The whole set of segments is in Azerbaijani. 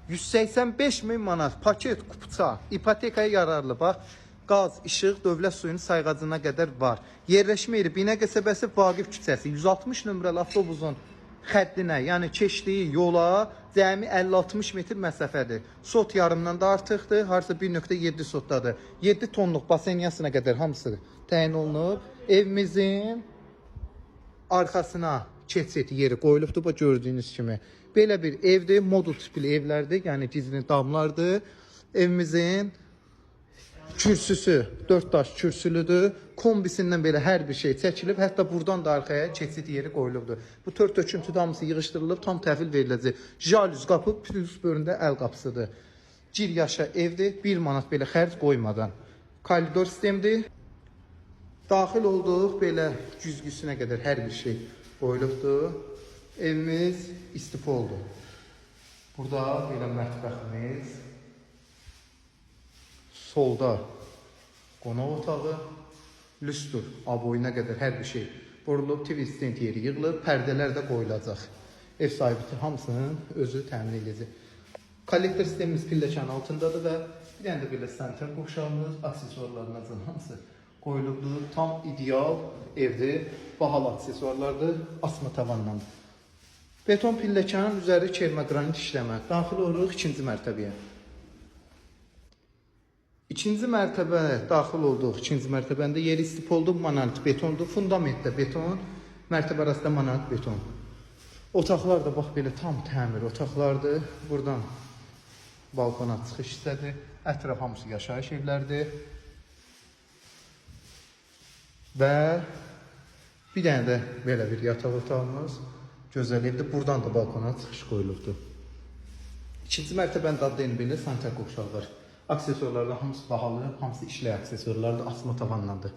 185 min manat paket kupça, ipotekaya yararlı bax. Qaz, işıq, dövlət suyunun sayğacına qədər var. Yerləşmə yeri Binə qəsəbəsi Vaqif küçəsi 160 nömrəli avtobusun xəttinə, yəni keçdiyi yola cəmi 50-60 metr məsafədir. Sot yarımdan da artıqdır, harca 1.7 sotdadır. 7 tonluq basenyasına qədər hamısı təyin olunub. Evimizin arxasına keçid yeri qoyulubdur, bu gördüyünüz kimi. Belə bir evdir, modul tipli evlərdir, yəni gizli damlardır. Evimizin kürsüsü 4 daş kürsülüdür. Kombisindən belə hər bir şey çəkilib. Hətta buradan da arxaya keçid yeri qoyulubdur. Bu tör töküntü hamısı yığışdırılıb, tam təhvil veriləcək. Jalüz qapı plus bölündə əl qapısıdır. Gir yaşa evdir, 1 manat belə xərc qoymadan. Koridor sistemdir. Daxil olduq, belə güzgüsünə qədər hər bir şey qoyulubdur. Evimiz istifa oldu. Burada belə mətbəximiz. Solda qonaq otağı, lüstr, aboyuna qədər hər bir şey vurulub, TV stand yeri yığılıb, pərdələr də qoyulacaq. Ev sahibi hamısının özü təmin edəcək. Kollektor sistemimiz pilləkən altındadır və bir dənə də belə sentral qovşağımız, aksesuarlarımızın hamısı qoyulubdur. Tam ideal evdir, bahalı aksesuarlardır, asma tavandan. Beton pilləkən, üzəri kermə qranit işləmə. Daxil oluruq 2-ci mərtəbəyə. İkinci mərtəbə daxil olduq. İkinci mərtəbəndə yeri istif oldu. Monolit betondur. Fundamentdə beton. Mərtəbə arasında monolit beton. Otaqlar da bax belə tam təmir otaqlardır. Buradan balkona çıxış hissədir. Ətraf hamısı yaşayış evlərdir. Və bir dənə də belə bir yataq otağımız. Gözəl evdir. Buradan da balkona çıxış qoyulubdur. İkinci mərtəbəndə adlayın belə sanitar qovşağı var. Aksesuarlarda hamısı bahalı, hamısı işlək aksesuarlardır, asma tavanlandır.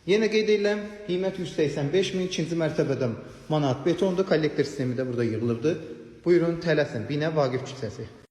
Yenə qeyd edirəm, qiymət 185 min, ikinci mərtəbədə manat betondur, kollektor sistemi də burada yığılıbdır. Buyurun, tələsin, Binə Vaqif küçəsi.